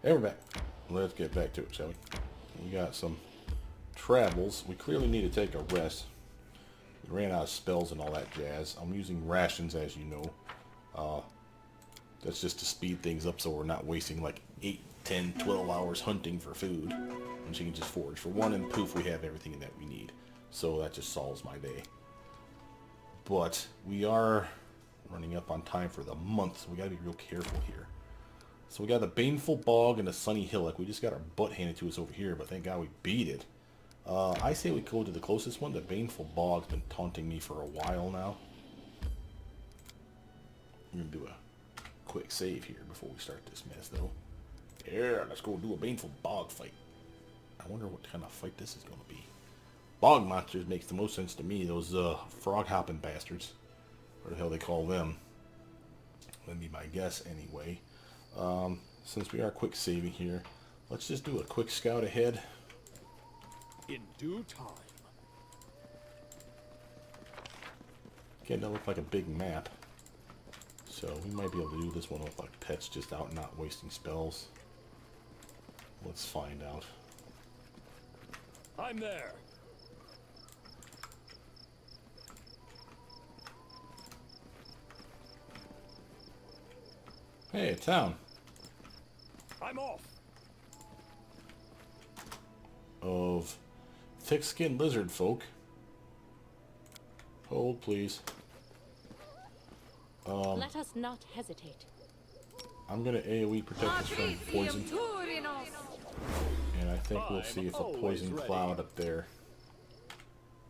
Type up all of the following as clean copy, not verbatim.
And we're back. Let's get back to it, shall we? We got some travels. We clearly need to take a rest. We ran out of spells and all that jazz. I'm using rations, as you know. That's just to speed things up so we're not wasting like 8, 10, 12 hours hunting for food. And she can just forage for one, and poof, we have everything that we need. So that just solves my day. But we are running up on time for the month, so we gotta be real careful here. So we got the Baneful Bog and the Sunny Hillock. We just got our butt handed to us over here, but thank God we beat it. I say we go to the closest one. The Baneful Bog's been taunting me for a while now. I'm gonna do a quick save here before we start this mess, though. Yeah, let's go do a Baneful Bog fight. I wonder what kind of fight this is gonna be. Bog monsters makes the most sense to me. Those frog hopping bastards, what the hell they call them. That'd be my guess anyway. Since we are quick saving here, let's just do a quick scout ahead. In due time. Again, that look like a big map. So we might be able to do this one with like pets just out, not wasting spells. Let's find out. I'm there. Hey, a town. I'm off. Of thick-skinned lizard folk. Hold, please. Let us not hesitate. I'm gonna AoE protect us from poison. And I think we'll see if a poison cloud up there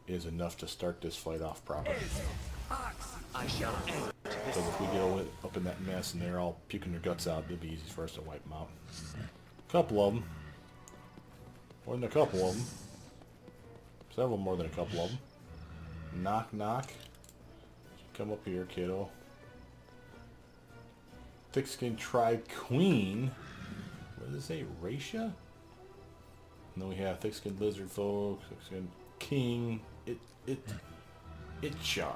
is enough to start this fight off properly. I shall end. Because if we get up in that mess and they're all puking their guts out, it'll be easy for us to wipe them out. A couple of them. More than a couple of them. Several more than a couple of them. Knock, knock. Come up here, kiddo. Thick-skinned tribe queen. What does it say? Raisha? And then we have thick-skinned lizard folk, thick-skinned king. Itchar.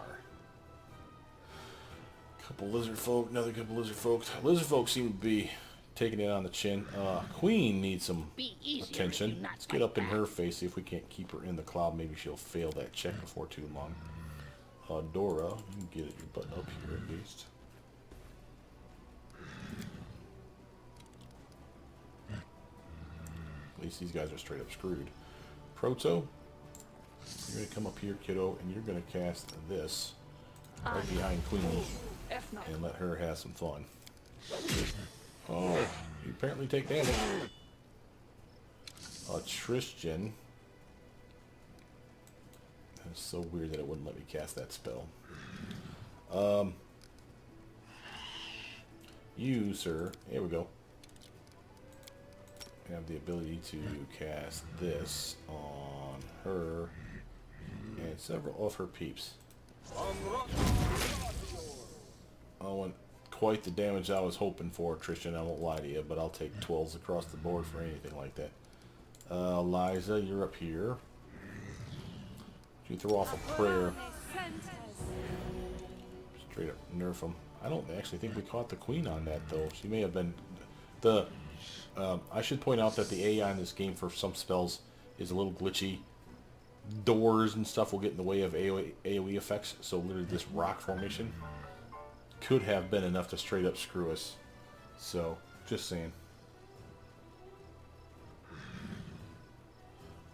Couple lizard folk, another couple lizard folk. Lizard folk seem to be taking it on the chin. Queen needs some attention. Let's get up in her face, see if we can't keep her in the cloud. Maybe she'll fail that check before too long. Dora, you can get your butt up here at least. At least these guys are straight up screwed. Proto, you're going to come up here, kiddo, and you're going to cast this right behind Queen and let her have some fun. Oh, you apparently take damage. Tristan. That's so weird that it wouldn't let me cast that spell. You, sir, here we go, have the ability to cast this on her and several of her peeps. I want quite the damage I was hoping for, Tristan, I won't lie to you, but I'll take 12s across the board for anything like that. Liza, you're up here. You throw off a prayer. Straight up nerf them. I don't actually think we caught the queen on that, though. She may have been... I should point out that the AI in this game for some spells is a little glitchy. Doors and stuff will get in the way of AoE effects, so literally this rock formation could have been enough to straight up screw us. So, just saying.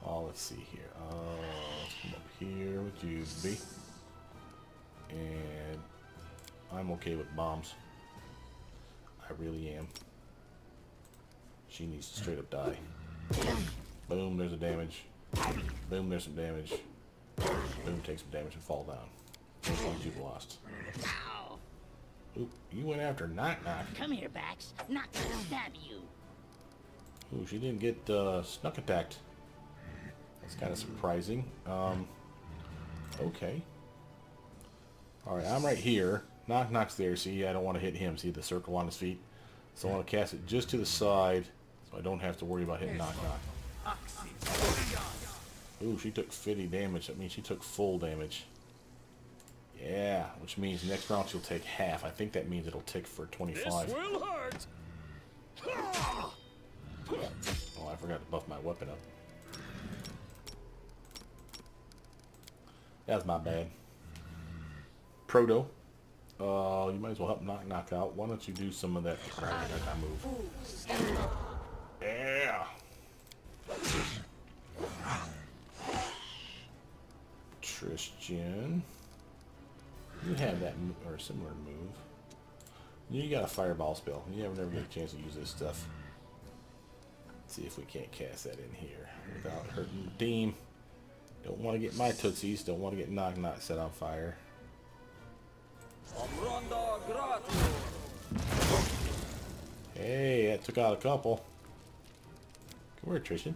Oh, let's see here. Let's come up here with you, B. And I'm okay with bombs. I really am. She needs to straight up die. Boom, there's a damage. Boom, there's some damage. Boom, take some damage and fall down. Those ones you've lost. Oop, you went after Knock Knock. Come here, Bax. Knock Knock stab you. Ooh, she didn't get snuck attacked. That's kind of surprising. Okay. Alright, I'm right here. Knock Knock's there. See, I don't want to hit him. See the circle on his feet? So I want to cast it just to the side so I don't have to worry about hitting Knock Knock. Ooh, she took 50 damage. That means she took full damage. Yeah, which means next round she'll take half. I think that means it'll tick for 25. This will hurt. forgot to buff my weapon up. That's my bad. Proto. You might as well help knock out. Why don't you do some of that move? Yeah. Christian. You have that or a similar move. You got a fireball spell. You never get a chance to use this stuff. Let's see if we can't cast that in here without hurting the team. Don't want to get my tootsies. Don't want to get knock set on fire. Hey, that took out a couple. Come here, Tristan.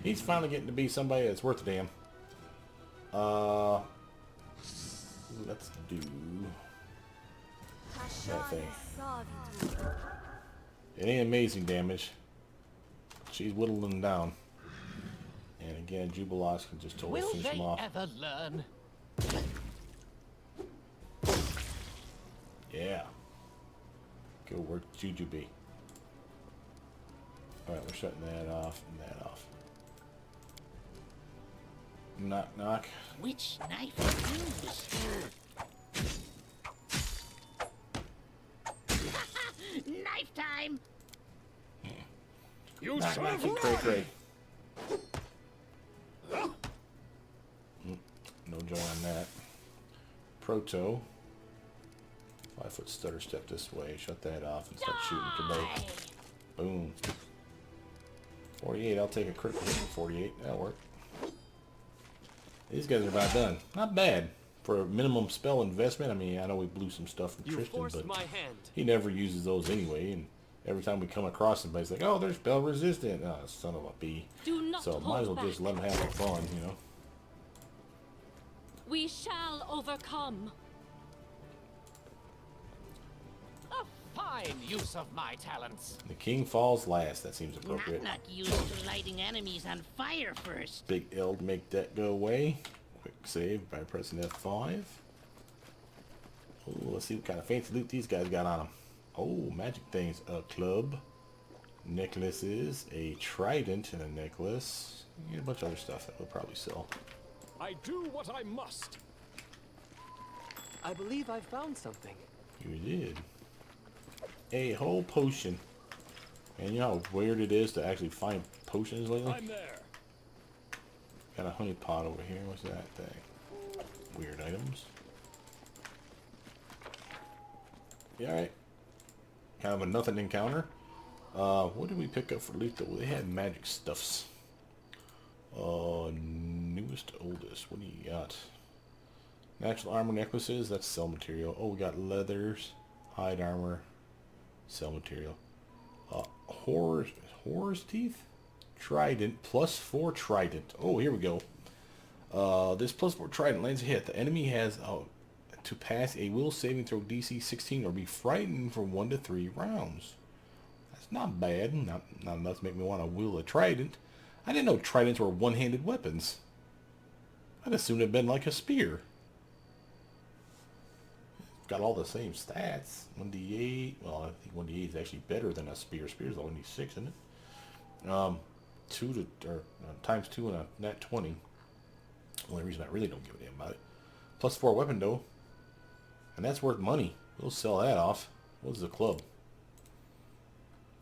He's finally getting to be somebody that's worth a damn. Let's do that thing. It ain't amazing damage. She's whittling them down. And again, Jubilos can just totally finish them off. Ever learn? Yeah. Go work Jujubee. Alright, we're shutting that off and that off. Knock, knock. Which knife to use? Knife time! You Knock, son knock, of keep a cray cray. No joy on that. Proto. 5-foot stutter step this way. Shut that off and start shooting Kabay. Boom. 48. I'll take a critical hit for 48. That'll work. These guys are about done. Not bad. For a minimum spell investment, I mean, I know we blew some stuff from Tristan, but he never uses those anyway, and every time we come across somebody, it's like, oh, they're spell resistant. Oh, son of a bee. Do not So might as well hold just back. let them have some fun, you know? We shall overcome. A fine use of my talents. The king falls last. That seems appropriate. Not used to lighting enemies on fire first. Big L to make that go away. Quick save by pressing F5. Oh, let's see what kind of fancy loot these guys got on them. Oh, magic things. A club, necklaces, a trident and a necklace, and a bunch of other stuff that we'll probably sell. I do what I must. I believe I found something. You did. A whole potion. And you know how weird it is to actually find potions lately? I'm there. Got a honey pot over here. What's that thing? Weird items. Yeah, alright. Kind of a nothing encounter. What did we pick up for loot though? They had magic stuffs. Newest to oldest. What do you got? Natural armor necklaces. That's cell material. Oh, we got leathers, hide armor, cell material. Horror's teeth. Trident, +4 trident. Oh, here we go. This +4 trident lands a hit. The enemy has to pass a will saving throw DC 16 or be frightened for 1 to 3 rounds. That's not bad. Not enough to make me want to wield a trident. I didn't know tridents were one-handed weapons. I'd assume it'd been like a spear. Got all the same stats. 1d8. Well, I think 1d8 is actually better than a spear. Spear's only 6, isn't it? 2 to times 2 and a nat 20. Only reason I really don't give a damn about it. +4 weapon though, and that's worth money. We'll sell that off. What's the club?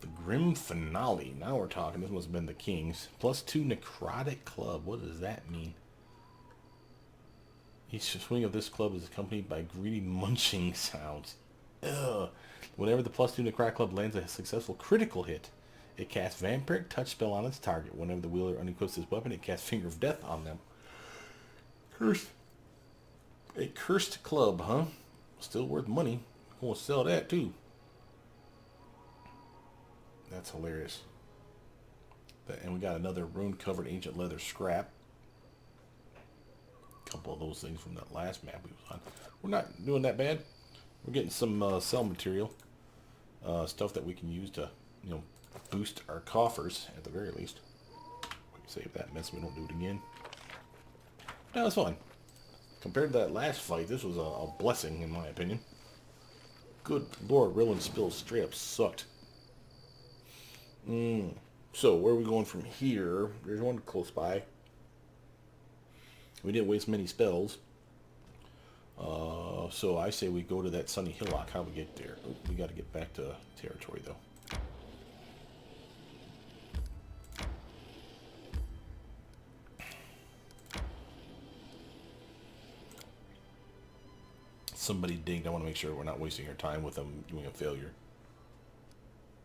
The Grim Finale. Now we're talking. This must have been the King's. +2 necrotic club. What does that mean? Each swing of this club is accompanied by greedy munching sounds. Ugh. Whenever the +2 necrotic club lands a successful critical hit, it casts Vampiric Touch spell on its target. Whenever the wielder unequips his weapon, it casts Finger of Death on them. Cursed. A cursed club, huh? Still worth money. I'm gonna sell that too. That's hilarious. And we got another rune-covered ancient leather scrap. A couple of those things from that last map we was on. We're not doing that bad. We're getting some cell material. Stuff that we can use to, you know, boost our coffers at the very least. We can save that mess so we don't do it again. That was fun. Compared to that last fight, this was a blessing in my opinion. Good lord, Rill and Spill straight up sucked. So, where are we going from here? There's one close by. We didn't waste many spells. So I say we go to that sunny hillock. How do we get there? Oh, we got to get back to territory, though. Somebody dinged. I want to make sure we're not wasting our time with them doing a failure.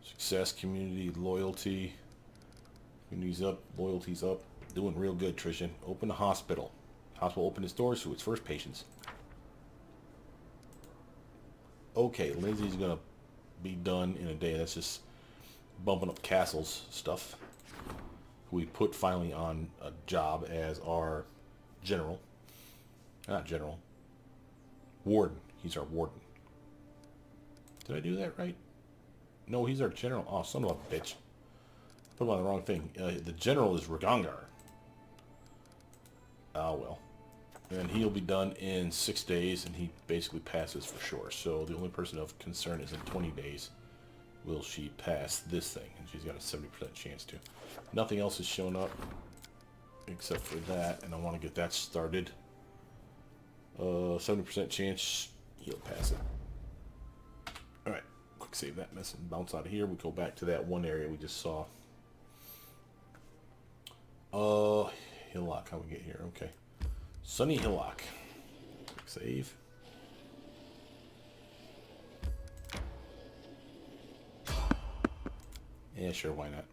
Success, community, loyalty. Community's up, loyalty's up. Doing real good, Trishan. Open the hospital. Hospital opened its doors to its first patients. Okay, Lindsay's gonna be done in a day. That's just bumping up Castle's stuff. Who we put finally on a job as our general. Not general. Warden. He's our warden. Did I do that right? No, he's our general. Oh, son of a bitch. Put him on the wrong thing. The general is Ragangar. Oh, well. And he'll be done in 6 days, and he basically passes for sure. So the only person of concern is in 20 days. Will she pass this thing? And she's got a 70% chance to. Nothing else has shown up except for that, and I want to get that started. 70% chance he'll pass it. Alright, quick save that mess and bounce out of here. We go back to that one area we just saw. Hillock, how we get here? Okay. Sunny Hillock. Quick save. Yeah, sure, why not?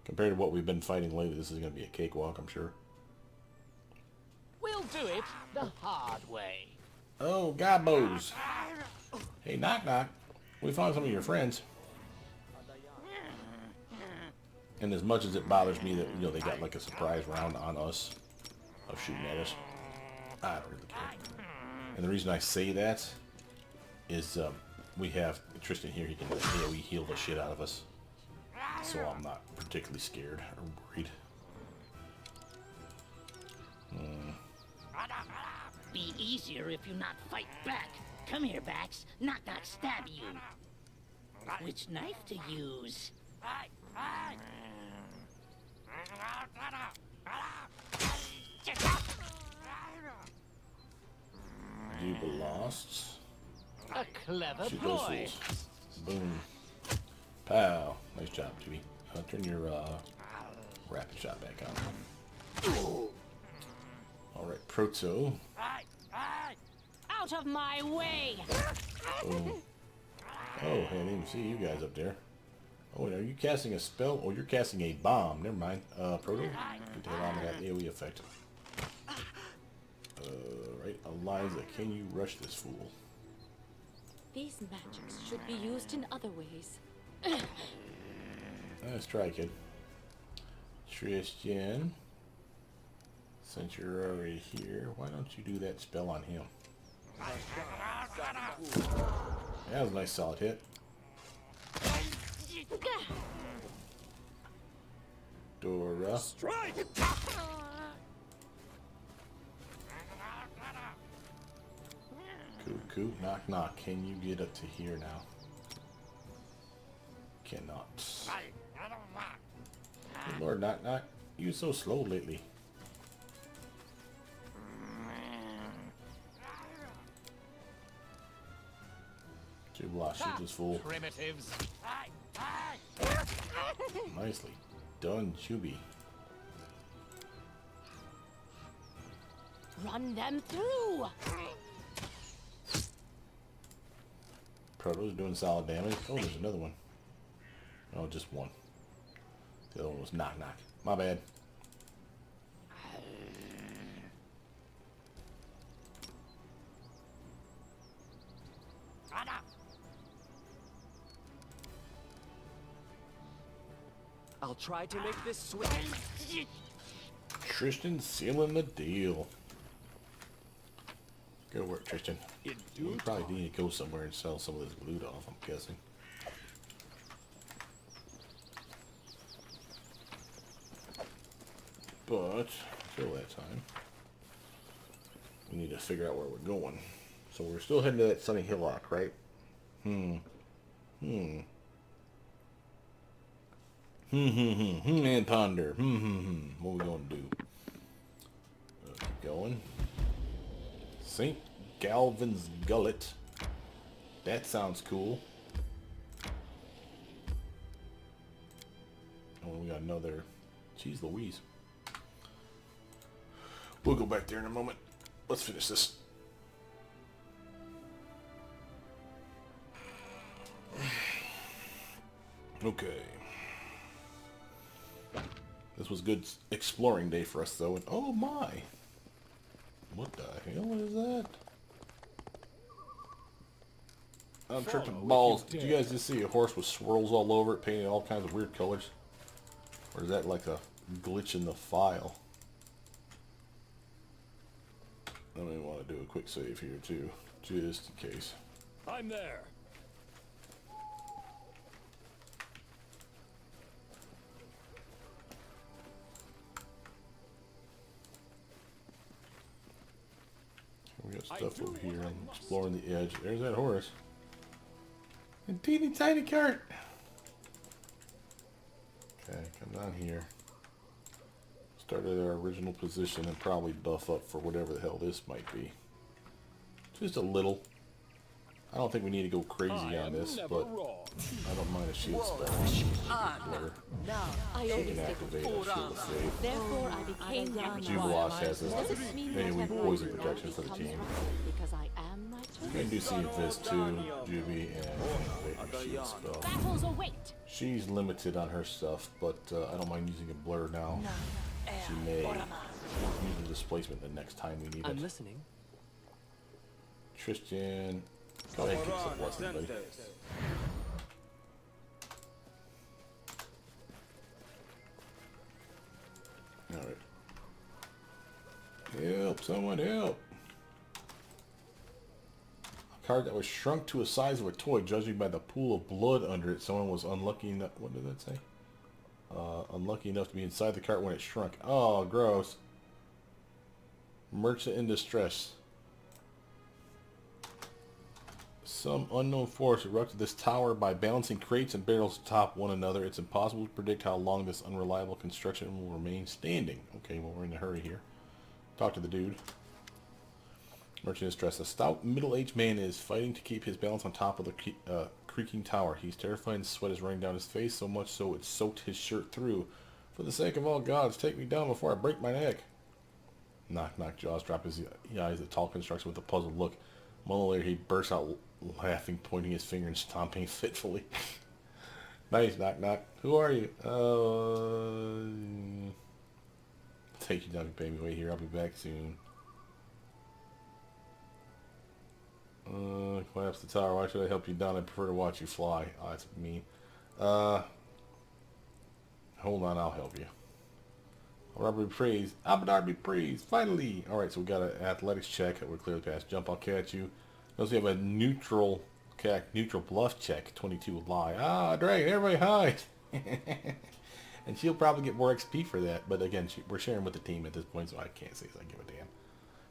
Compared to what we've been fighting lately, this is going to be a cakewalk, I'm sure. We'll do it the hard way. Oh, gobos. Hey, knock knock. We found some of your friends. And as much as it bothers me that, you know, they got like a surprise round on us of shooting at us, I don't really care. And the reason I say that is we have Tristan here. He can AoE heal the shit out of us. So I'm not particularly scared or worried. Be easier if you not fight back. Come here, Bax. Knock knock stab you. Which knife to use? Duba lost. A clever Shoot those ploy. fools. Boom. Pow. Nice job, Jimmy. Turn your rapid shot back on. Alright, Proto. Out of my way! Boom. Oh, hey, I didn't even see you guys up there. Oh, are you casting a spell? Oh, you're casting a bomb. Never mind. Proto, get the hell on that AoE effect. Right, Eliza, can you rush this fool? These magics should be used in other ways. Let's try, kid. Tristan, since you're already here, why don't you do that spell on him? That was a nice solid hit. Dora. Strike! Cuckoo, knock knock. Can you get up to here now? Cannot. Good Lord, knock knock. You're so slow lately. Jubla, shoot this fool. Primitives. Nicely done, Juby. Run them through! Proto's doing solid damage. Oh, there's another one. Oh, just one. The other one was knock knock. My bad. I'll try to make this swift. Tristan sealing the deal. Good work, Tristan. In We due probably time. need to go somewhere and sell some of this loot off, I'm guessing. But, until that time, we need to figure out where we're going. So we're still heading to that sunny hillock, right? And ponder. What we gonna do? Keep going. St. Galvin's Gullet. That sounds cool. Oh, we got another. Jeez Louise. We'll go back there in a moment. Let's finish this. Okay. This was good exploring day for us, though. And oh my! What the hell is that? I'm tripping balls. Did you guys just see a horse with swirls all over it, painted all kinds of weird colors? Or is that like a glitch in the file? I may want to do a quick save here too, just in case. I'm there. We got stuff over here. I'm exploring the edge. There's that horse. A teeny tiny cart. Okay, come down here. Start at our original position and probably buff up for whatever the hell this might be. Just a little. I don't think we need to go crazy on this, but I don't mind a shield spell. Blur. I We only can activate a shield save. Therefore, I became one. Jubalash has this Does it mean AoE that poison everyone protection for the becomes team. one? Because I am my choice. We can do see Viz too, Juby, and activate her shield spell. Battles await. She's limited on her stuff, but I don't mind using a blur now. She may use the displacement the next time we need I'm it. listening. Tristan, go ahead and give us a blessing, buddy. Alright. Help, someone help! A card that was shrunk to a size of a toy, judging by the pool of blood under it. Someone was unlucky enough, what did that say? Unlucky enough to be inside the cart when it shrunk. Oh, gross. Merchant in distress. Some unknown force erupted this tower by balancing crates and barrels atop one another. It's impossible to predict how long this unreliable construction will remain standing. Okay, well, we're in a hurry here. Talk to the dude. Merchant in distress. A stout, middle-aged man is fighting to keep his balance on top of the creaking tower. He's terrified and sweat is running down his face, so much so it soaked his shirt through. For the sake of all gods, take me down before I break my neck. Knock, knock. Jaws drop his eyes at tall construction with a puzzled look. A moment later, he bursts out laughing, pointing his finger and stomping fitfully. Nice, knock, knock. Who are you? Take you down, baby. Wait here. I'll be back soon. Collapse the tower. Why should I help you down? I prefer to watch you fly. Oh, that's mean. Hold on. I'll help you. Robert be praised. Abadar be praised. Finally. Alright, so we got an athletics check that we're clearly past. Jump, I'll catch you. Notice we have a neutral bluff check. 22 lie. Ah, dragon, everybody hide. And she'll probably get more XP for that. But again, we're sharing with the team at this point, so I can't say so I give a damn.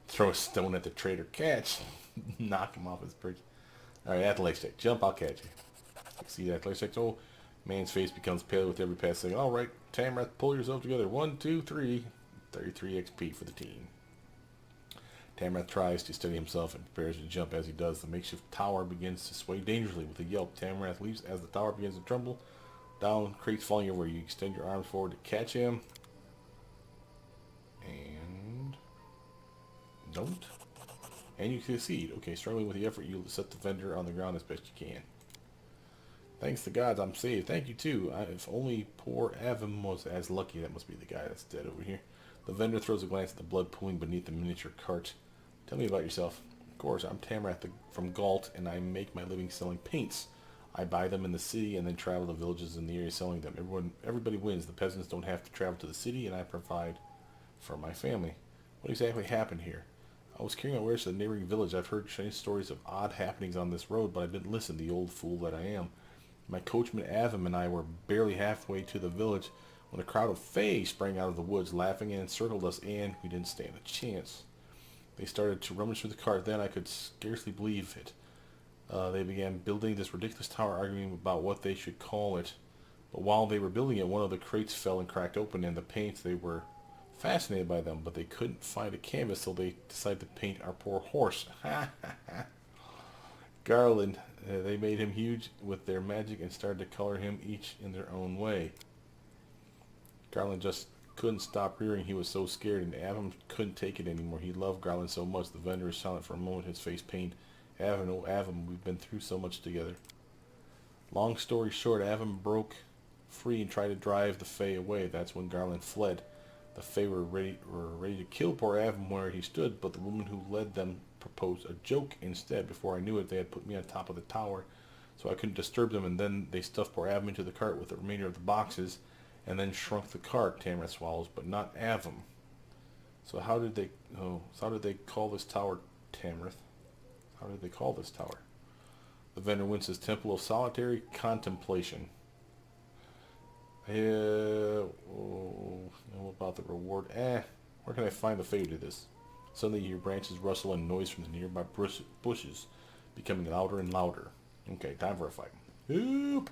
Throw a stone at the traitor. Catch. Knock him off his perch. Alright, athletics check. Jump, I'll catch you. See that athletics check. Oh, man's face becomes pale with every pass second. Alright, Tamrath, pull yourself together. 1, 2, 3. 33 XP for the team. Tamrath tries to steady himself and prepares to jump. As he does, the makeshift tower begins to sway dangerously. With a yelp, Tamrath leaps as the tower begins to tremble. Down, crates falling over. You extend your arms forward to catch him. And don't. And you succeed. Okay, struggling with the effort, you set the vendor on the ground as best you can. Thanks to gods, I'm saved. Thank you, too. If only poor Avim was as lucky. That must be the guy that's dead over here. The vendor throws a glance at the blood pooling beneath the miniature cart. Tell me about yourself. Of course, I'm Tamrath from Galt, and I make my living selling paints. I buy them in the city and then travel to villages in the area selling them. Everybody wins. The peasants don't have to travel to the city, and I provide for my family. What exactly happened here? I was carrying my wares to the neighboring village. I've heard strange stories of odd happenings on this road, but I didn't listen, the old fool that I am. My coachman Avim and I were barely halfway to the village when a crowd of Fae sprang out of the woods, laughing and encircled us, and we didn't stand a chance. They started to rummage through the cart. Then I could scarcely believe it. They began building this ridiculous tower, arguing about what they should call it. But while they were building it, one of the crates fell and cracked open, and the paints, they were fascinated by them, but they couldn't find a canvas, so they decided to paint our poor horse. Garland, they made him huge with their magic and started to color him each in their own way. Garland just couldn't stop rearing. He was so scared, and Avon couldn't take it anymore. He loved Garland so much. The vendor was silent for a moment, his face pained. Avon, oh Avon, we've been through so much together. Long story short, Avon broke free and tried to drive the Fae away. That's when Garland fled. The Fae were ready to kill poor Avon where he stood, but the woman who led them proposed a joke instead. Before I knew it, they had put me on top of the tower, so I couldn't disturb them, and then they stuffed poor Avon into the cart with the remainder of the boxes, and then shrunk the cart. Tamara swallows, but not Avon. So how did they call this tower Tamrith? How did they call this tower? The vendor winces. Temple of Solitary Contemplation. What about the reward? Where can I find the Fae to this? Suddenly you hear branches rustle and noise from the nearby bushes, becoming louder and louder. Okay, time for a fight. Oop!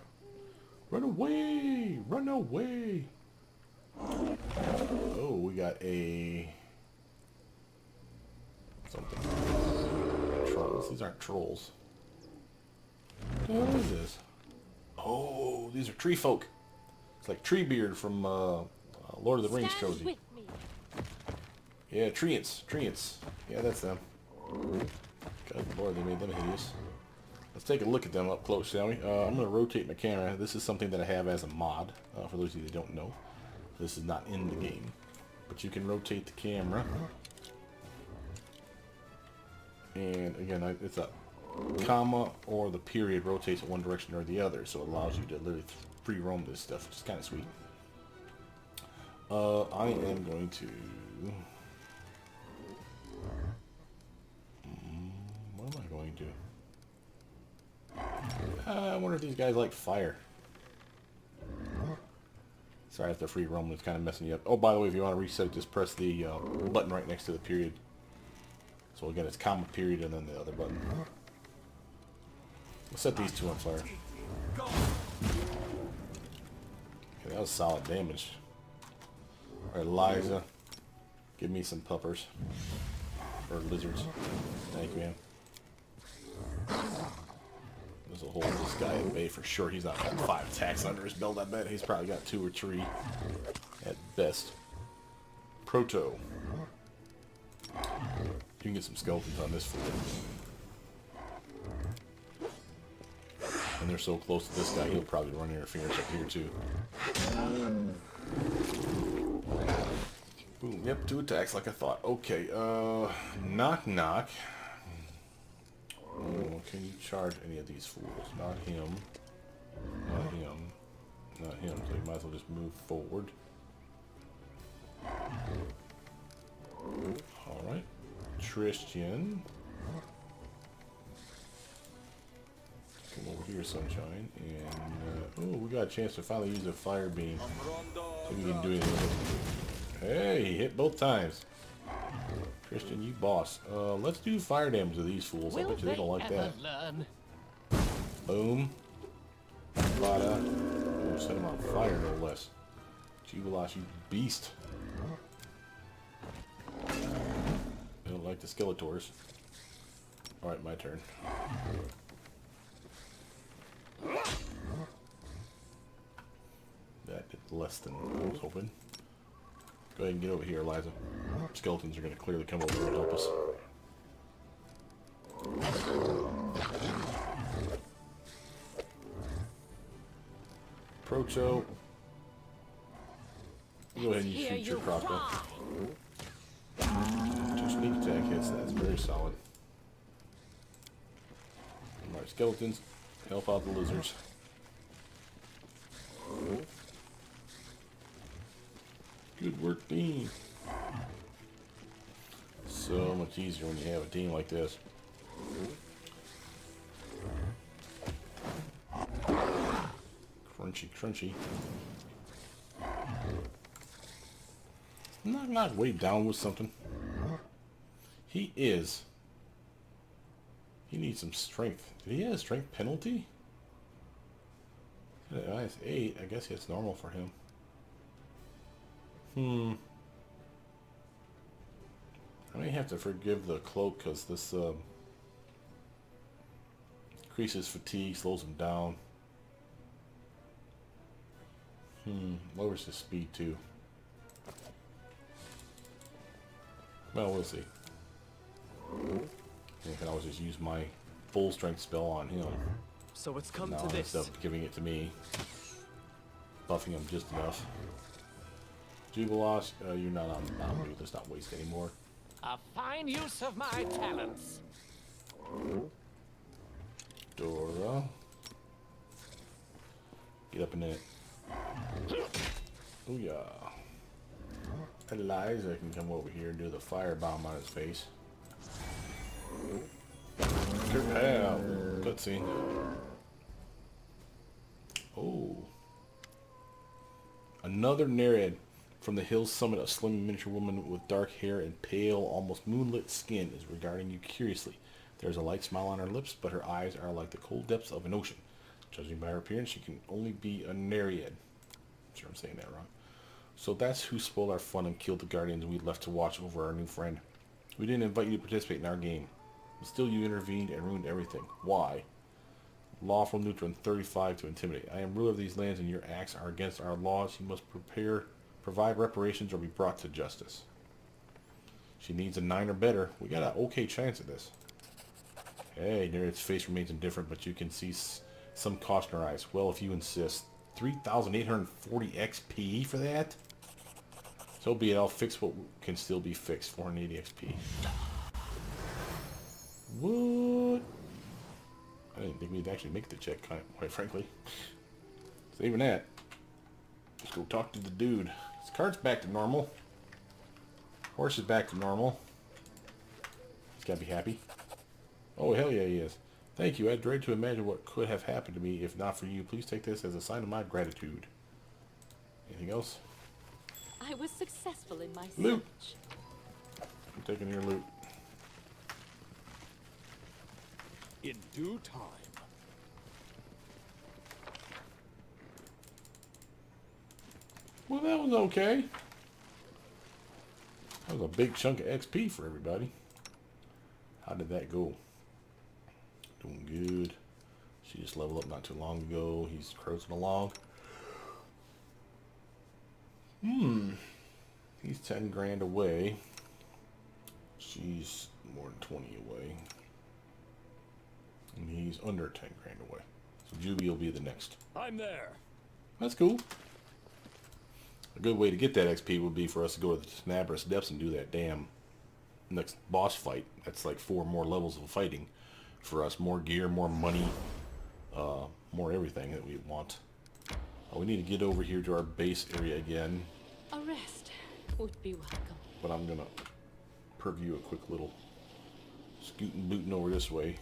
Run away! Run away! Oh, we got a... something. Trolls. These aren't trolls. What is this? Oh, these are tree folk. It's like Treebeard from Lord of the Rings trilogy. With me. Yeah, Treants. Yeah, that's them. God Lord, they made them hideous. Let's take a look at them up close, shall we? I'm going to rotate my camera. This is something that I have as a mod, for those of you that don't know. This is not in the game. But you can rotate the camera. And again, it's a comma or the period rotates in one direction or the other, so it allows you to literally free roam this stuff, which is kind of sweet. I am going to... what am I going to do? I wonder if these guys like fire. Sorry if the free roam is kind of messing you up. Oh, by the way, if you want to reset it, just press the button right next to the period. So again, it's comma period and then the other button. We'll set these two on fire. Okay, that was solid damage. Alright, Liza, give me some puppers. Or lizards. Thank you, man. This will hold this guy at bay for sure. He's not got 5 attacks under his belt, I bet. He's probably got 2 or 3 at best. Proto. You can get some skeletons on this fool. And they're so close to this guy, he'll probably run interference up here too. Boom, yep, 2 attacks like I thought. Okay, knock knock. Oh, can you charge any of these fools? Not him. Not him. Not him, so you might as well just move forward. Alright. Christian. Come over here, sunshine. And, oh, we got a chance to finally use a fire beam. So we can do anything with it. Hey, he hit both times. Christian, you boss. Let's do fire damage to these fools. I bet you they don't like that. Boom. Bada. Oh, set him on fire, no less. Jubilash, you beast. I don't like the Skeletors. Alright, my turn. That did less than I was hoping. Go ahead and get over here, Eliza. Skeletons are going to clearly come over and help us. Proto. Go ahead and shoot your crossbow. 2 sneak attack hits, that's very solid. Alright, skeletons, help out the lizards. Good work, team. So much easier when you have a team like this. Crunchy, crunchy. Knock knock way down with something. He is. He needs some strength. Did he have a strength penalty? That's 8. I guess it's normal for him. I may have to forgive the cloak because this increases fatigue, slows him down. Lowers his speed too. Well, we'll see. I can always just use my full strength spell on him. So it's come Now, to this. instead of giving it to me, buffing him just enough. Jubilos, you're not on. No, dude, let's not waste anymore. A fine use of my talents. Dora, get up in it. Oh yeah. Eliza can come over here and do the firebomb on his face. Cutscene. Oh. Another Nereid from the hill's summit. A slim miniature woman with dark hair and pale, almost moonlit skin is regarding you curiously. There's a light smile on her lips, but her eyes are like the cold depths of an ocean. Judging by her appearance, she can only be a Nereid. I'm sure I'm saying that wrong. So that's who spoiled our fun and killed the guardians we left to watch over our new friend. We didn't invite you to participate in our game. But still you intervened and ruined everything. Why? Lawful Neutron 35 to intimidate. I am ruler of these lands and your acts are against our laws. You must provide reparations or be brought to justice. She needs a 9 or better. We got an okay chance at this. Hey, Nereid's face remains indifferent, but you can see some caution in her eyes. Well, if you insist. 3,840 XP for that? So be it, I'll fix what can still be fixed. 480 XP. What? I didn't think we'd actually make the check, quite frankly. Saving that. Let's go talk to the dude. His cart's back to normal. Horse is back to normal. He's gotta be happy. Oh, hell yeah, he is. Thank you. I dread to imagine what could have happened to me if not for you. Please take this as a sign of my gratitude. Anything else? I was successful in my Loot. search. I'm taking your loot. In due time. Well, that was okay. That was a big chunk of XP for everybody. How did that go? Doing good. She just leveled up not too long ago. He's cruising along. He's 10 grand away. She's more than 20 away. And he's under 10 grand away. So Juby will be the next. I'm there. That's cool. A good way to get that XP would be for us to go to the Snabber's Depths and do that damn next boss fight. That's like 4 more levels of fighting. For us, more gear, more money, more everything that we want. We need to get over here to our base area again. A rest would be welcome. But I'm gonna preview a quick little scooting booting over this way.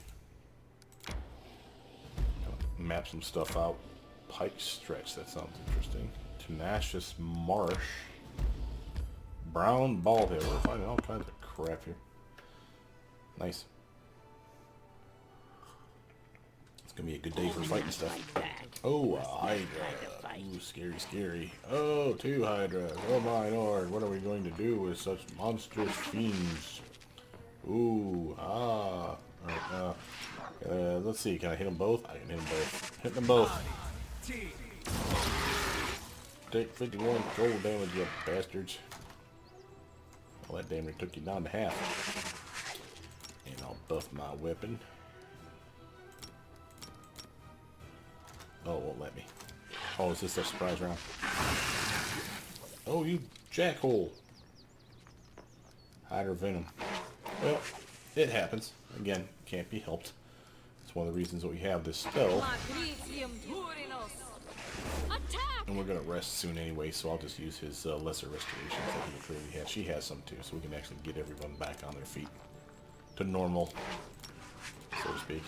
Map some stuff out. Pike Stretch, that sounds interesting. Tenacious Marsh. Brown Baldhead. We're finding all kinds of crap here. Nice. It's gonna be a good day for fighting stuff. Oh, a Hydra. Ooh, scary, scary. Oh, 2 Hydras. Oh my lord, what are we going to do with such monstrous fiends? Ooh, ah. Alright, let's see, can I hit them both? I can hit them both. Hit them both. Take 51 cold damage, you bastards. Well, that damage took you down to half. And I'll buff my weapon. Oh, it won't let me. Oh, is this a surprise round? Oh, you jackhole. Hydra Venom. Well, it happens. Again, can't be helped. It's one of the reasons that we have this spell. And we're going to rest soon anyway, so I'll just use his lesser restorations that he clearly has. She has some too, so we can actually get everyone back on their feet. To normal, so to speak.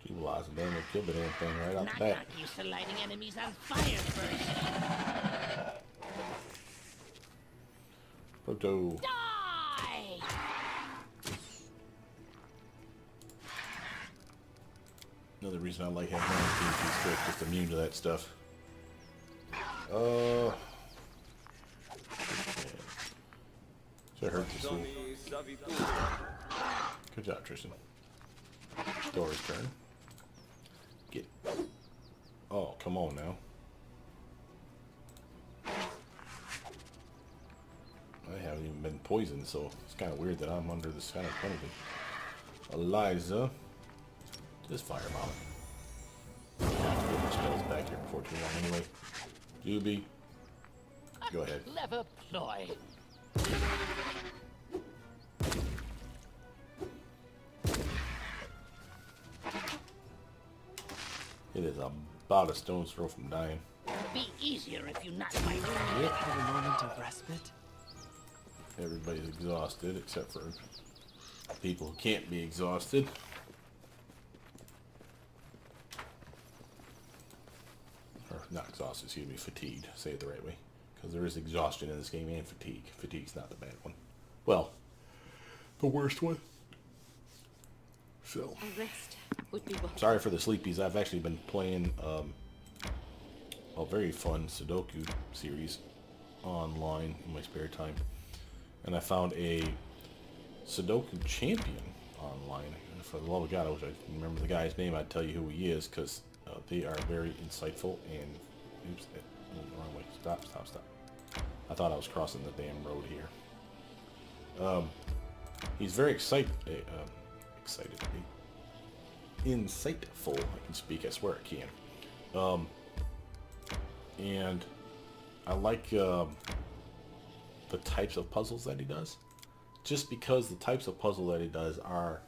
Jubilize and then they killed the damn thing right off the bat. Not used to lighting enemies on fire first. Proto. Die! Another reason I like having my PvP script, just immune to that stuff. Should I hurt this fool? Good job, Tristan. Dorraj's turn. Get. Oh, come on now. I haven't even been poisoned, so it's kind of weird that I'm under this kind of penalty. Eliza. Just firebomb it. I have to get my spells back here before too long anyway. Juby. Go ahead. Clever ploy. It is about a stone's throw from dying. Be easier if you not fight. Yep. Have a moment of respite. Everybody's exhausted except for people who can't be exhausted. Or not exhausted, excuse me, fatigued. Say it the right way. Because there is exhaustion in this game and fatigue. Fatigue's not the bad one. Well, the worst one. So. A rest would be well. Sorry for the sleepies. I've actually been playing a very fun Sudoku series online in my spare time. And I found a Sudoku champion online. And for the love of God, I wish I remember the guy's name. I'd tell you who he is, because they are very insightful and... Oops, I went the wrong way. Stop. I thought I was crossing the damn road here. He's very excited. Insightful. I can speak. I swear I can. And I like the types of puzzles that he does. Just because the types of puzzle that he does are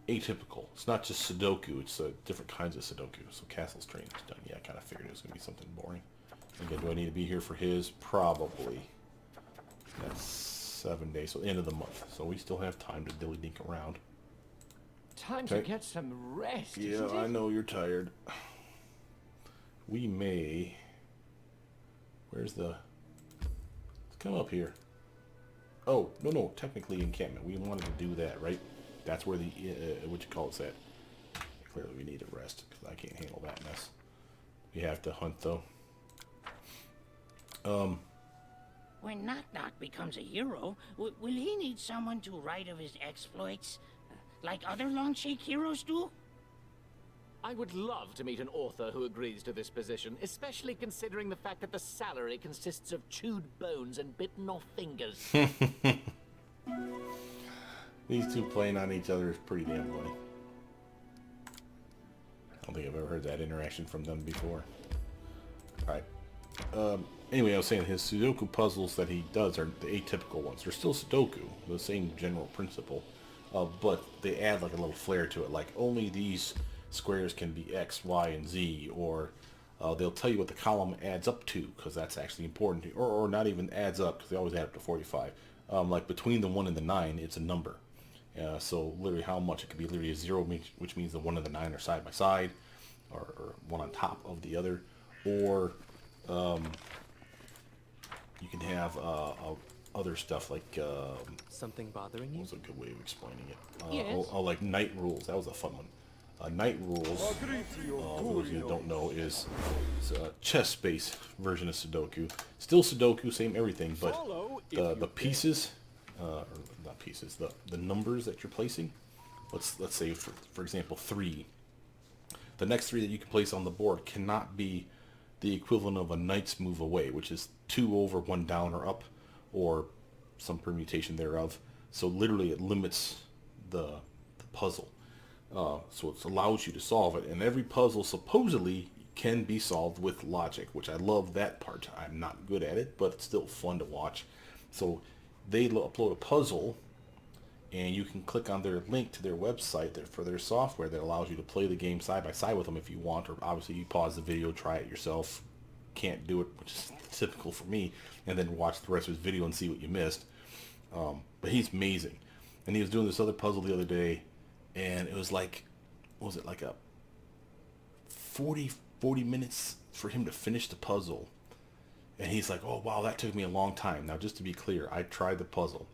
atypical. It's not just Sudoku. It's different kinds of Sudoku. So Castle's Train is done. Yeah, I kind of figured it was going to be something boring. Again, do I need to be here for his? Probably. That's 7 days. So end of the month. So we still have time to dilly-dink around. Time to get some rest, Yeah, isn't it? I know you're tired. We may... Where's the... Let's come up here. Oh, no, technically encampment. We wanted to do that, right? That's where the... what you call it's at. Clearly we need a rest, because I can't handle that mess. We have to hunt, though. When Knock Knock becomes a hero, will he need someone to write of his exploits? Like other Longshake heroes do? I would love to meet an author who agrees to this position, especially considering the fact that the salary consists of chewed bones and bitten off fingers. These two playing on each other is pretty damn funny. I don't think I've ever heard that interaction from them before. Alright. Anyway, I was saying his Sudoku puzzles that he does are the atypical ones. They're still Sudoku, the same general principle, but they add like a little flair to it. Like only these squares can be X, Y, and Z, or they'll tell you what the column adds up to, because that's actually important, or not even adds up, because they always add up to 45. Like between the 1 and the 9, it's a number. So literally how much, it could be literally a 0, which means the 1 and the 9 are side by side, or one on top of the other, or you can have other stuff like Something bothering you? what's a good way of explaining it? Yes. Like night rules. That was a fun one. Night rules, for those of you that don't know, is a chess-based version of Sudoku. Still Sudoku, same everything, but the pieces, or not pieces, the numbers that you're placing. Let's say for example 3. The next 3 that you can place on the board cannot be the equivalent of a knight's move away, which is 2 over, 1 down or up, or some permutation thereof. So literally it limits the puzzle. So it allows you to solve it, and every puzzle supposedly can be solved with logic, which I love that part. I'm not good at it, but it's still fun to watch. So they upload a puzzle, and you can click on their link to their website for their software that allows you to play the game side by side with them if you want, or obviously you pause the video, try it yourself. Can't do it, which is typical for me, and then watch the rest of his video and see what you missed. But he's amazing. And he was doing this other puzzle the other day, and it was like, what was it, like a 40 minutes for him to finish the puzzle. And he's like, oh wow, that took me a long time. Now just to be clear, I tried the puzzle.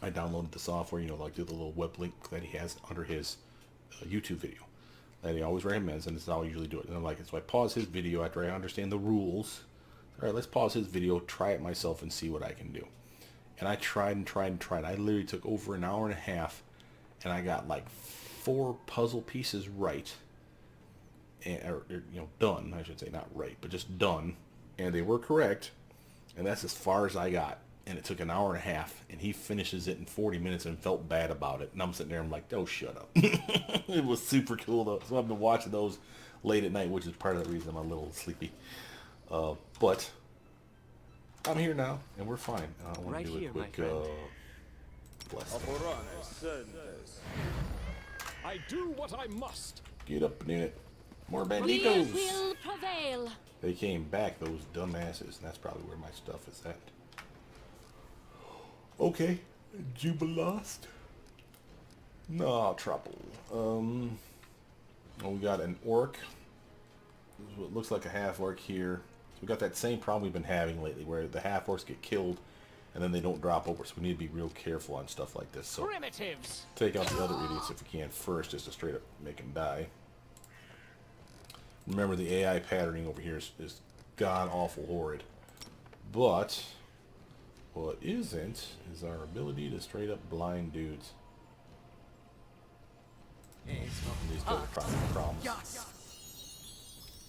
I downloaded the software, like the little web link that he has under his YouTube video. that he always recommends, and this is how I usually do it. And I'm like, so I pause his video after I understand the rules. All right, let's pause his video, try it myself, and see what I can do. And I tried and tried and tried. I literally took over an hour and a half, and I got like 4 puzzle pieces right. And, or you know, done, I should say, not right, but just done. And they were correct. And that's as far as I got. And it took an hour and a half, and he finishes it in 40 minutes and felt bad about it. And I'm sitting there, I'm like, oh, shut up. It was super cool, though. So I've been watching those late at night, which is part of the reason I'm a little sleepy. But I'm here now, and we're fine. I want Right to do here, a my quick friend. blessing. I do what I must. Get up and in it. More We banditos. will prevail. They came back, those dumbasses, and that's probably where my stuff is at. Okay, Jubilost. No trouble. Well, we got an orc. It looks like a half orc here. So we got that same problem we've been having lately, where the half orcs get killed and then they don't drop over. So we need to be real careful on stuff like this. So Primitives! take out the other idiots if we can first, just to straight up make them die. Remember, the AI patterning over here is god awful horrid. But what isn't is our ability to straight up blind dudes. And these guys are probably problems.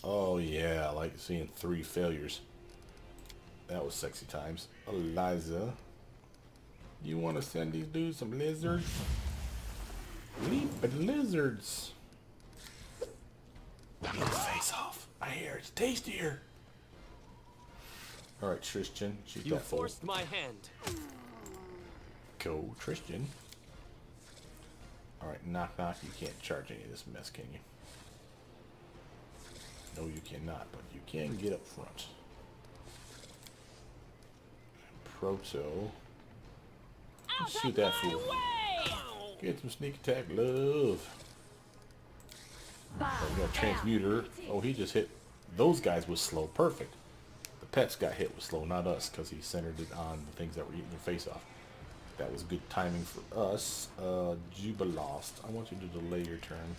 Oh yeah, I like seeing 3 failures. That was sexy times. Eliza, you want to send these dudes some lizards? Leap at lizards. Eat the face off. I hear it's tastier. Alright, Tristan. She's You got full. forced my hand. Go, Tristan. Alright, knock knock. You can't charge any of this mess, can you? No, you cannot, but you can get up front. Proto. Let's shoot that fool. Get some sneak attack, love. Oh, we got Transmuter. Oh, he just hit those guys with slow. Perfect. The pets got hit with slow, not us, because he centered it on the things that were eating their face off. That was good timing for us. Jubilost. I want you to delay your turn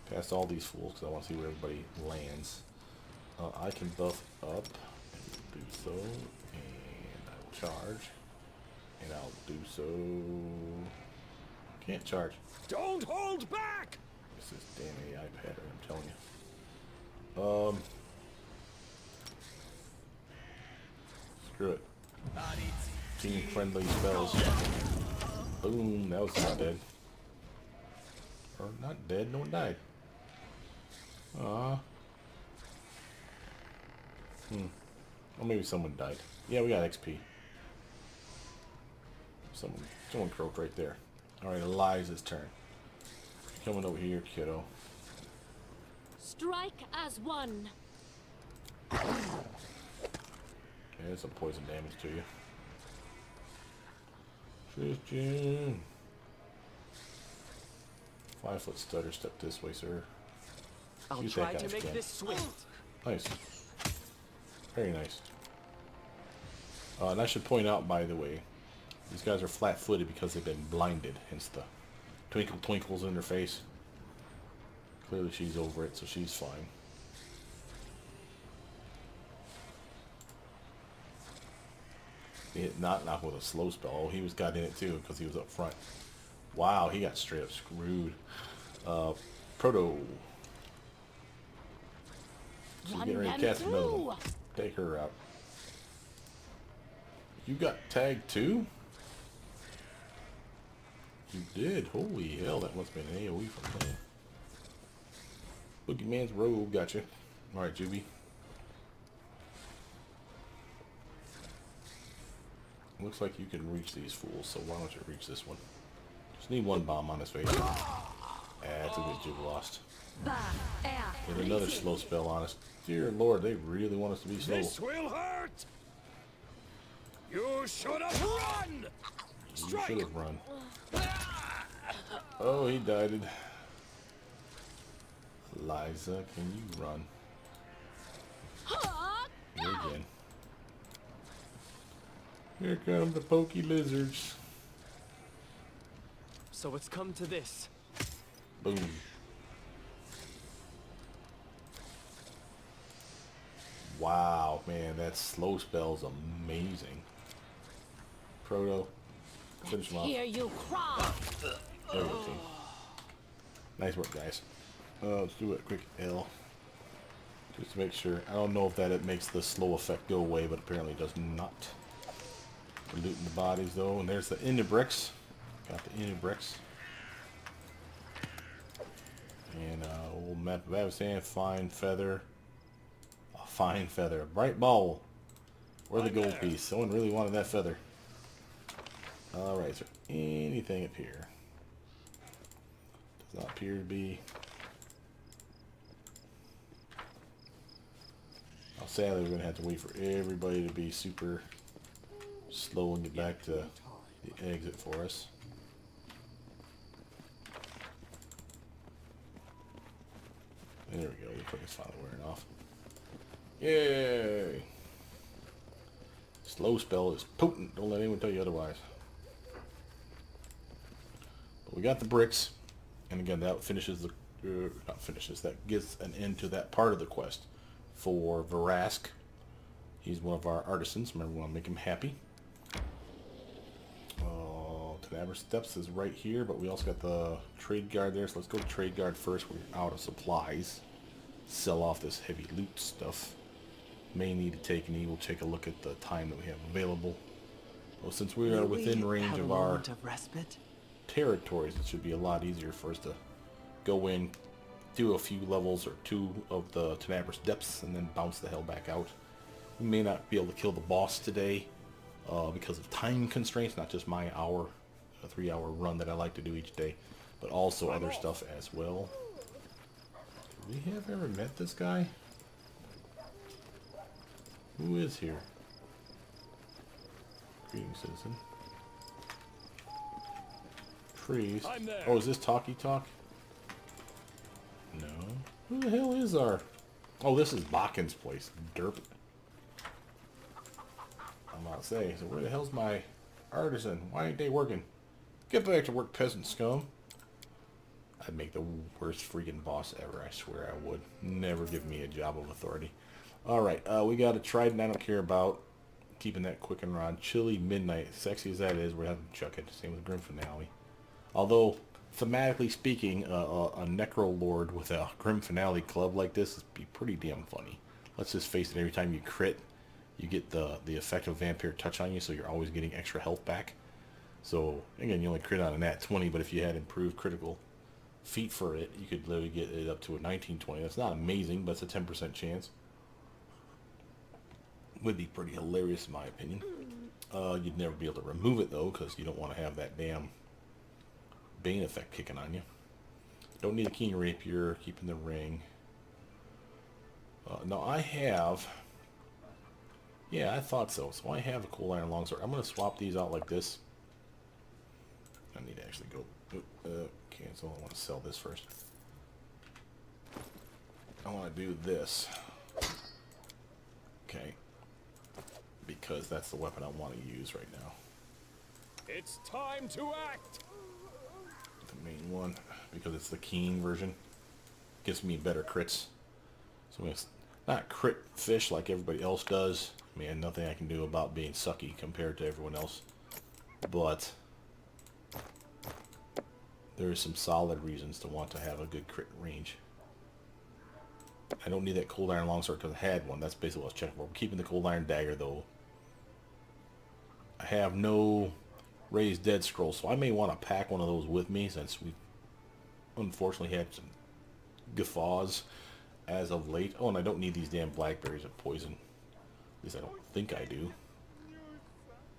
past all these fools, because I want to see where everybody lands. I can buff up and do so, and I will charge, and I'll do so. Can't charge. Don't hold back! This is damn AI pattern, I'm telling you. Screw it. Team friendly spells. Boom, that was not dead. Or not dead, no one died. Or maybe someone died. Yeah, we got XP. Someone croaked right there. Alright, Eliza's turn. Coming over here, kiddo. Strike as one. Yeah, there's some poison damage to you. Christian. 5-foot stutter, step this way, sir. I'll Shoot try that to guy make again. this swift. Nice. Very nice. And I should point out, by the way, these guys are flat-footed because they've been blinded, hence the twinkle twinkles in their face. Clearly she's over it, so she's fine. He hit knock with a slow spell. Oh, he got in it too because he was up front. Wow, he got straight up screwed. Proto. She's getting ready to cast another one. Take her out. You got tagged too? You did. Holy hell, that must have been an AoE from him. Boogeyman's robe, gotcha. Alright, Juby. Looks like you can reach these fools, so why don't you reach this one? Just need one bomb on his face. That's a good Jubilost. Get another slow spell on us. Dear Lord, they really want us to be slow. This will hurt! You should have run! You should have run. Oh, he died. Liza, can you run? Here again. Here come the pokey lizards. So it's come to this. Boom. Wow, man, that slow spell is amazing. Proto, finish him off. Hear you cry. There we go, team. Nice work, guys. Let's do a quick L. Just to make sure. I don't know if that it makes the slow effect go away, but apparently it does not. We're looting the bodies, though. And there's the Inibrix. Got the Inibrix. And old map of Avastan, fine feather. A fine feather. A bright ball. Where's the gold piece? Someone really wanted that feather. Alright, is there anything up here? Does not appear to be. Oh, sadly, we're going to have to wait for everybody to be super slow and get back to the exit for us. There we go. The quick is finally wearing off. Yay! Slow spell is potent. Don't let anyone tell you otherwise. But we got the bricks, and again, that finishes the not finishes. That gives an end to that part of the quest for Varask. He's one of our artisans. Remember, we want to make him happy. Tenabra Steps is right here, but we also got the trade guard there, so let's go to trade guard first. We're out of supplies. Sell off this heavy loot stuff. May need to take an E. We'll take a look at the time that we have available. Well, since we are within range of our territories, it should be a lot easier for us to go in, do a few levels or two of the Tenabra Steps, and then bounce the hell back out. We may not be able to kill the boss today because of time constraints, not just my hour, a 3-hour run that I like to do each day, but also other stuff as well. Do we have ever met this guy? Who is here? Greeting, citizen. Priest. Oh, is this Talkie Talk? No. Who the hell is our... Oh, this is Bakken's place. Derp. I'm about to say, so where the hell's my artisan? Why ain't they working? Get back to work, peasant scum. I'd make the worst freaking boss ever, I swear I would. Never give me a job of authority. Alright, we got a Trident. I don't care about keeping that quick and rod. Chilly Midnight, sexy as that is, we're having to chuck it. Same with Grim Finale. Although, thematically speaking, a Necro Lord with a Grim Finale club like this would be pretty damn funny. Let's just face it, every time you crit, you get the effect of Vampire Touch on you, so you're always getting extra health back. So, again, you only crit on a nat 20, but if you had improved critical feat for it, you could literally get it up to a 1920. That's not amazing, but it's a 10% chance. Would be pretty hilarious in my opinion. You'd never be able to remove it, though, because you don't want to have that damn Bane effect kicking on you. Don't need a Keen Rapier, keeping the ring. No, I have... Yeah, I thought so. So I have a Cold Iron Longsword. I'm going to swap these out like this. I need to actually go... cancel. I want to sell this first. I want to do this. Okay. Because that's the weapon I want to use right now. It's time to act. The main one. Because it's the Keen version. Gives me better crits. So it's not crit fish like everybody else does. Man, nothing I can do about being sucky compared to everyone else. But there's some solid reasons to want to have a good crit range. I don't need that Cold Iron Longsword because I had one. That's basically what I was checking for. I'm keeping the Cold Iron Dagger though. I have no Raised Dead Scroll, so I may want to pack one of those with me since we unfortunately had some guffaws as of late. Oh, and I don't need these damn blackberries of poison. At least I don't think I do.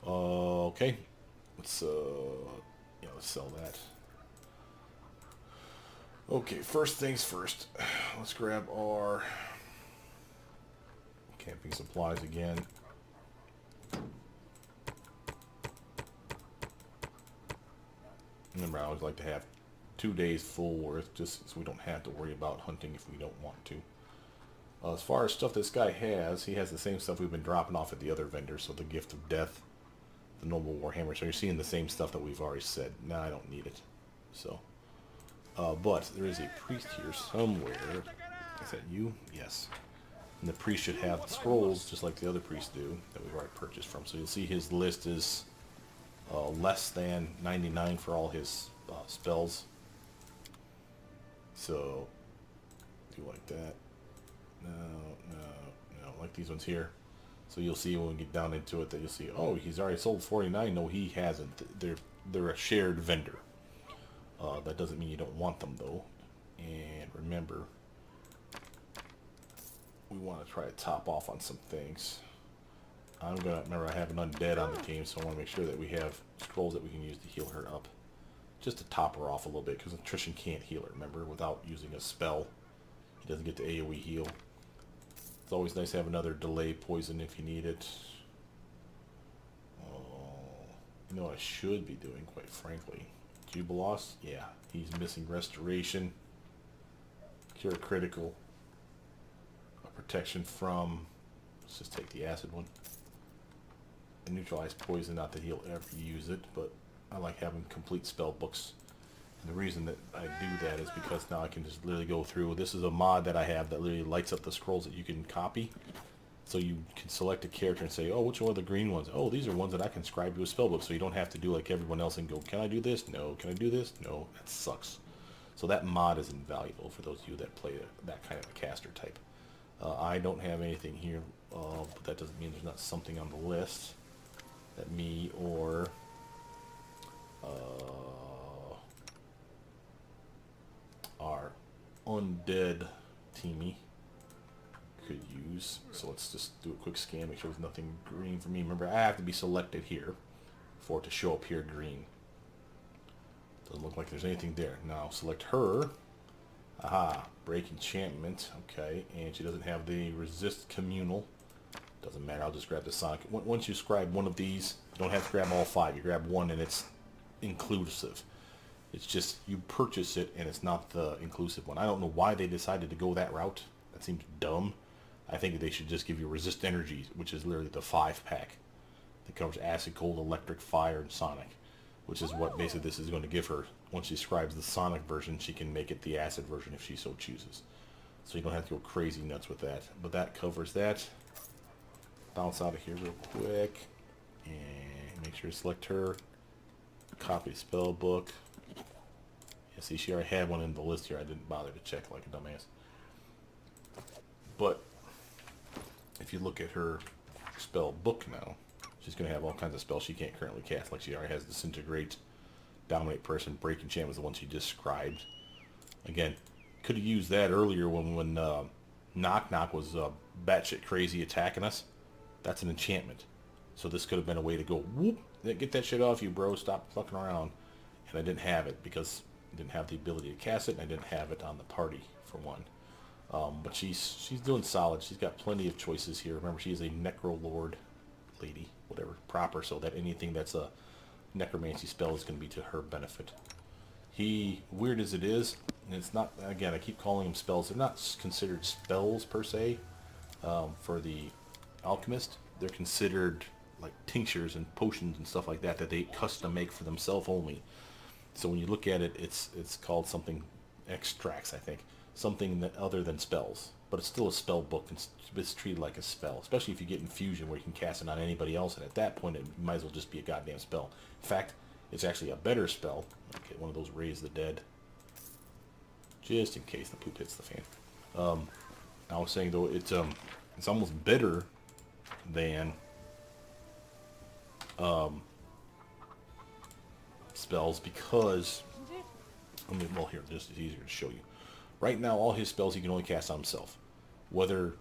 Okay. Let's let's sell that. Okay, first things first. Let's grab our camping supplies again. Remember, I always like to have 2 days full worth, just so we don't have to worry about hunting if we don't want to. As far as stuff this guy has, he has the same stuff we've been dropping off at the other vendors. So the Gift of Death, the Noble Warhammer. So you're seeing the same stuff that we've already said. Nah, I don't need it. So, but there is a priest here somewhere. Is that you? Yes. And the priest should have scrolls just like the other priests do that we've already purchased from. So you'll see his list is less than 99 for all his spells. So do like that. No, like these ones here. So you'll see when we get down into it that you'll see, oh, he's already sold 49. No, he hasn't. They're a shared vendor. That doesn't mean you don't want them though. And remember, we want to try to top off on some things. I have an undead on the team, so I want to make sure that we have scrolls that we can use to heal her up. Just to top her off a little bit, because Attrition can't heal her, remember, without using a spell. He doesn't get to AoE heal. It's always nice to have another delay poison if you need it. You know what I should be doing, quite frankly? Jubilos? Yeah, he's missing Restoration. Cure Critical. Protection from, let's just take the acid one, and neutralize poison. Not that he'll ever use it, but I like having complete spell books, and the reason that I do that is because now I can just literally go through. This is a mod that I have that literally lights up the scrolls that you can copy, so you can select a character and say, oh, which one are the green ones? Oh, these are ones that I can scribe to a spell book, so you don't have to do like everyone else and go, can I do this? No. Can I do this? No. That sucks. So that mod is invaluable for those of you that play that kind of a caster type. I don't have anything here, but that doesn't mean there's not something on the list that me or our undead teamy could use. So let's just do a quick scan, make sure there's nothing green for me. Remember, I have to be selected here for it to show up here green. Doesn't look like there's anything there. Now select her. Aha, break enchantment, okay, and she doesn't have the resist communal. Doesn't matter, I'll just grab the sonic. Once you scribe one of these, you don't have to grab all 5, you grab one and it's inclusive. It's just, you purchase it and it's not the inclusive one. I don't know why they decided to go that route. That seems dumb. I think they should just give you resist energy, which is literally the 5-pack. That covers acid, cold, electric, fire, and sonic, which is what basically this is going to give her. Once she scribes the sonic version, she can make it the acid version if she so chooses. So you don't have to go crazy nuts with that. But that covers that. Bounce out of here real quick. And make sure to select her. Copy spell book. Yeah, see, she already had one in the list here. I didn't bother to check like a dumbass. But if you look at her spell book now, she's going to have all kinds of spells she can't currently cast. Like she already has Disintegrate, Dominate Person, Break Enchant was the one she described. Again, could have used that earlier when Knock Knock was batshit crazy attacking us. That's an enchantment. So this could have been a way to go, whoop, get that shit off you, bro. Stop fucking around. And I didn't have it because I didn't have the ability to cast it, and I didn't have it on the party, for one. But she's doing solid. She's got plenty of choices here. Remember, she is a Necrolord lady, whatever, proper, so that anything that's a necromancy spell is going to be to her benefit. He, weird as it is, and it's not, again, I keep calling them spells. They're not considered spells per se for the alchemist. They're considered like tinctures and potions and stuff like that they custom make for themselves only. So when you look at it, it's called something, extracts, I think. Something that other than spells. But it's still a spell book, and it's treated like a spell. Especially if you get infusion where you can cast it on anybody else, and at that point it might as well just be a goddamn spell. In fact, it's actually a better spell. Okay, one of those Raise the Dead. Just in case the poop hits the fan. I was saying though, it's almost better than spells because, well here, this is easier to show you. Right now, all his spells he can only cast on himself. Whether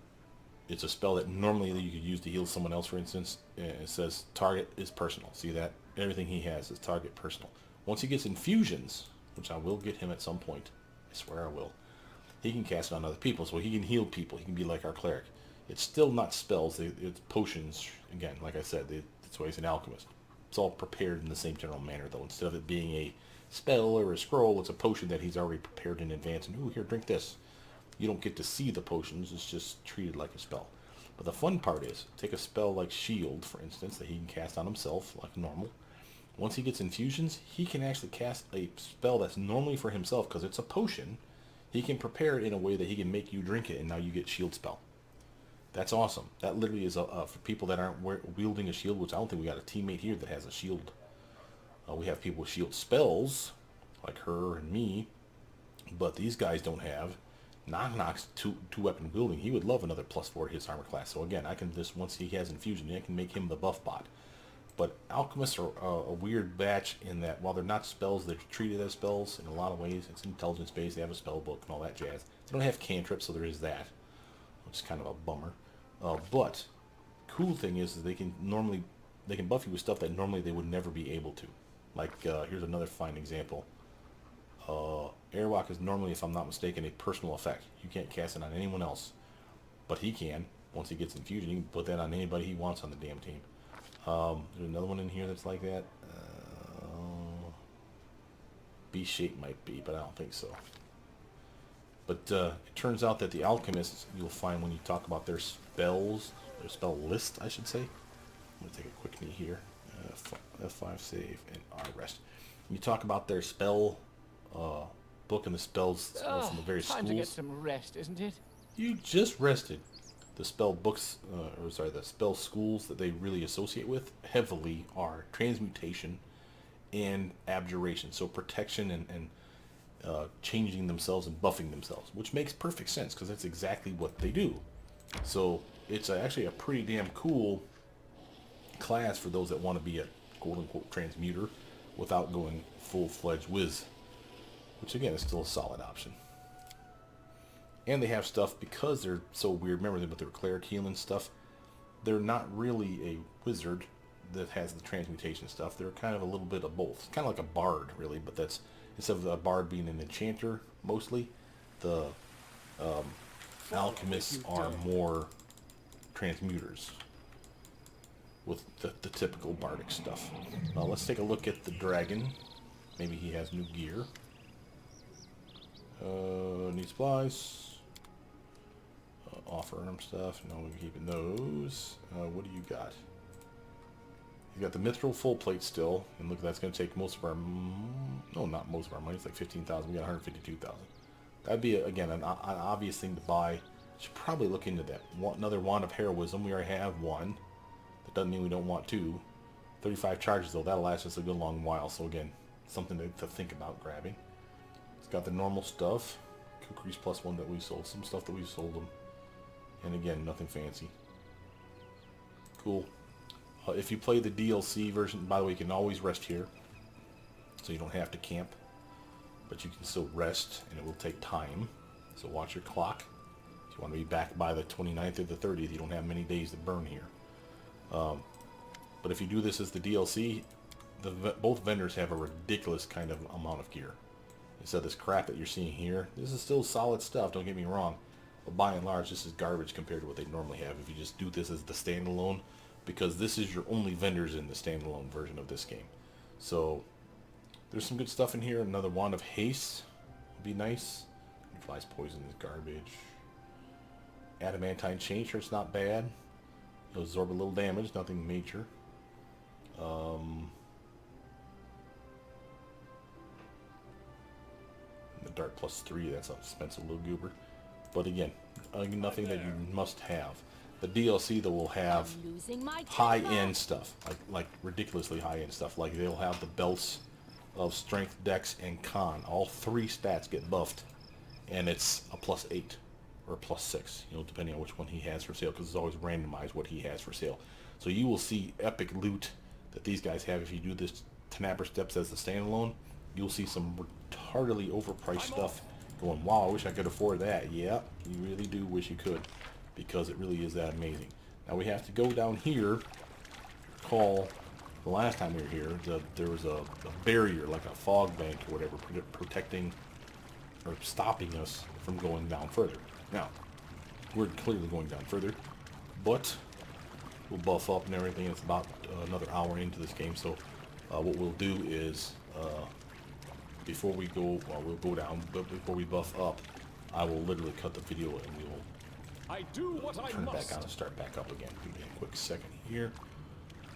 it's a spell that normally you could use to heal someone else, for instance, it says target is personal. See that? Everything he has is target personal. Once he gets infusions, which I will get him at some point, I swear I will, he can cast it on other people, so he can heal people. He can be like our cleric. It's still not spells. It's potions. Again, like I said, that's why he's an alchemist. It's all prepared in the same general manner, though. Instead of it being a spell or a scroll, it's a potion that he's already prepared in advance. And, ooh, here, drink this. You don't get to see the potions. It's just treated like a spell. But the fun part is, take a spell like Shield, for instance, that he can cast on himself, like normal. Once he gets infusions, he can actually cast a spell that's normally for himself, because it's a potion. He can prepare it in a way that he can make you drink it, and now you get Shield spell. That's awesome. That literally is for people that aren't wielding a shield, which I don't think we got a teammate here that has a shield. We have people with shield spells, like her and me, but these guys don't have. Knock's two weapon wielding. He would love another +4 to his armor class. So again, I can just, once he has infusion, I can make him the buff bot. But alchemists are a weird batch in that while they're not spells, they're treated as spells in a lot of ways. It's intelligence based. They have a spell book and all that jazz. They don't have cantrips, so there is that, which is kind of a bummer. But cool thing is they can buff you with stuff that normally they would never be able to. Like here's another fine example. Airwalk is normally, if I'm not mistaken, a personal effect. You can't cast it on anyone else, but he can. Once he gets infusion, he can put that on anybody he wants on the damn team. There's another one in here that's like that. B-shape might be, but I don't think so. But it turns out that the alchemists, you'll find when you talk about their spells, their spell list, I should say. I'm going to take a quick knee here. F5 save and R rest. When you talk about their spell book and the spells from the various time schools. To get some rest, isn't it? You just rested. The spell books, the spell schools that they really associate with heavily are transmutation and abjuration. So protection and changing themselves and buffing themselves, which makes perfect sense because that's exactly what they do. So it's actually a pretty damn cool class for those that want to be a quote-unquote transmuter without going full-fledged whiz, which again is still a solid option. And they have stuff, because they're so weird, remember with their cleric healing stuff, they're not really a wizard that has the transmutation stuff. They're kind of a little bit of both. It's kind of like a bard, really, but that's, instead of a bard being an enchanter, mostly, the alchemists are more transmuters with the typical bardic stuff. Let's take a look at the dragon. Maybe he has new gear. Need supplies. Offer arm stuff. No, we're keeping those. What do you got? You got the mithril full plate still, and look, that's going to take most of our. No, not most of our money. It's like 15,000. We got 152,000. That'd be again an obvious thing to buy. Should probably look into that. Another wand of heroism. We already have one. That doesn't mean we don't want two. 35 charges though. That'll last us a good long while. So again, something to think about grabbing. It's got the normal stuff. Kukri's +1 that we sold. Some stuff that we sold them. And again, nothing fancy. Cool. If you play the DLC version, by the way, you can always rest here. So you don't have to camp. But you can still rest, and it will take time. So watch your clock. If you want to be back by the 29th or the 30th, you don't have many days to burn here. But if you do this as the DLC, both vendors have a ridiculous kind of amount of gear. Instead of this crap that you're seeing here, this is still solid stuff, don't get me wrong. But by and large, this is garbage compared to what they normally have if you just do this as the standalone, because this is your only vendors in the standalone version of this game. So there's some good stuff in here. Another wand of haste would be nice. Flies poison is garbage. Adamantine chain shirt's not bad. It'll absorb a little damage, nothing major. The Dart +3, that's an expensive little goober. But again, nothing that you must have. The DLC though will have high-end stuff, like ridiculously high-end stuff. Like they'll have the belts of strength, dex, and con. All three stats get buffed, and it's a +8 or a +6, you know, depending on which one he has for sale, because it's always randomized what he has for sale. So you will see epic loot that these guys have if you do this Tenabber Steps as the standalone. You'll see some retardedly overpriced stuff going, wow, I wish I could afford that. Yeah, you really do wish you could, because it really is that amazing. Now we have to go down here. Recall the last time we were here, there was a barrier, like a fog bank or whatever, protecting or stopping us from going down further. Now, we're clearly going down further, but we'll buff up and everything. It's about another hour into this game, so what we'll do is before we go, we'll go down, but before we buff up, I will literally cut the video and we will turn it back on and start back up again. Give me a quick second here.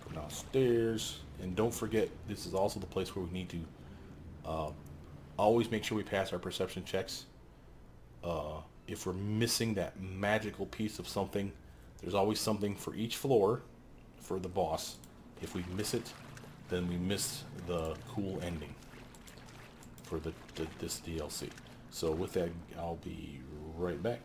Go downstairs, and don't forget, this is also the place where we need to always make sure we pass our perception checks. If we're missing that magical piece of something, There's always something for each floor for the boss. If we miss it, then we miss the cool ending for this DLC. So with that, I'll be right back.